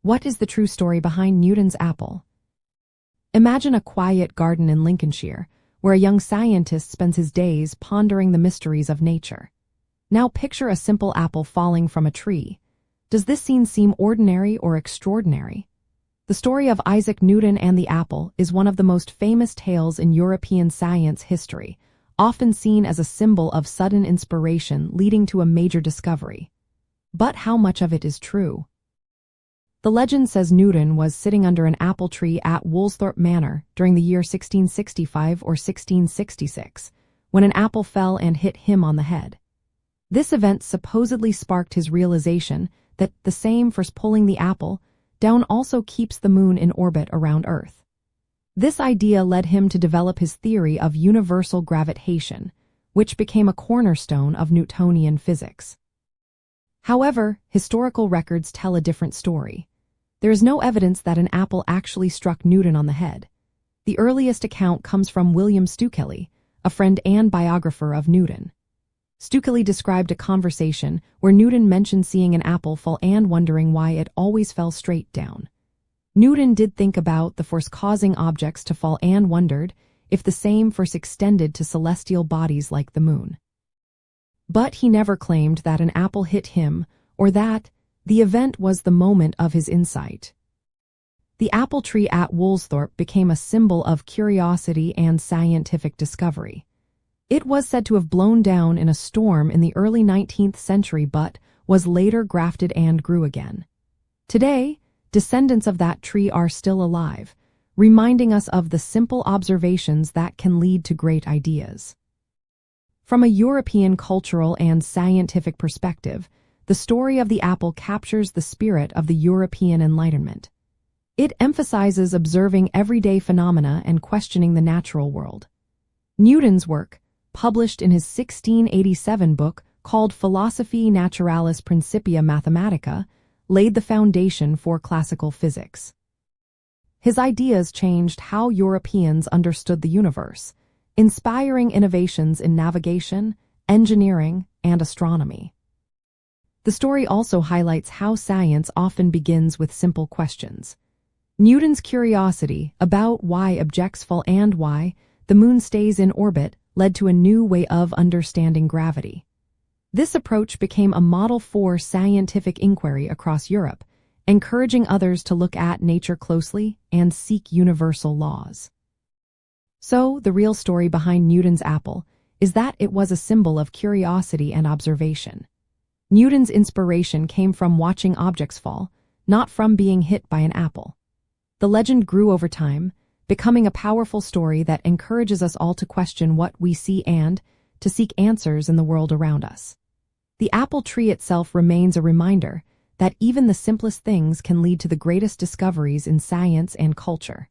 What is the true story behind Newton's apple? Imagine a quiet garden in Lincolnshire, where a young scientist spends his days pondering the mysteries of nature. Now picture a simple apple falling from a tree. Does this scene seem ordinary or extraordinary? The story of Isaac Newton and the apple is one of the most famous tales in European science history, often seen as a symbol of sudden inspiration leading to a major discovery. But how much of it is true? The legend says Newton was sitting under an apple tree at Woolsthorpe Manor during the year 1665 or 1666, when an apple fell and hit him on the head. This event supposedly sparked his realization that the same force pulling the apple down also keeps the moon in orbit around Earth. This idea led him to develop his theory of universal gravitation, which became a cornerstone of Newtonian physics. However, historical records tell a different story. There is no evidence that an apple actually struck Newton on the head. The earliest account comes from William Stukeley, a friend and biographer of Newton. Stukeley described a conversation where Newton mentioned seeing an apple fall and wondering why it always fell straight down. Newton did think about the force causing objects to fall and wondered if the same force extended to celestial bodies like the moon. But he never claimed that an apple hit him or that the event was the moment of his insight. The apple tree at Woolsthorpe became a symbol of curiosity and scientific discovery. It was said to have blown down in a storm in the early 19th century but was later grafted and grew again. Today, descendants of that tree are still alive, reminding us of the simple observations that can lead to great ideas. From a European cultural and scientific perspective, the story of the apple captures the spirit of the European Enlightenment. It emphasizes observing everyday phenomena and questioning the natural world. Newton's work, published in his 1687 book called Philosophiae Naturalis Principia Mathematica, laid the foundation for classical physics. His ideas changed how Europeans understood the universe, inspiring innovations in navigation, engineering, and astronomy. The story also highlights how science often begins with simple questions. Newton's curiosity about why objects fall and why the moon stays in orbit led to a new way of understanding gravity. This approach became a model for scientific inquiry across Europe, encouraging others to look at nature closely and seek universal laws. So, the real story behind Newton's apple is that it was a symbol of curiosity and observation. Newton's inspiration came from watching objects fall, not from being hit by an apple. The legend grew over time, becoming a powerful story that encourages us all to question what we see and to seek answers in the world around us. The apple tree itself remains a reminder that even the simplest things can lead to the greatest discoveries in science and culture.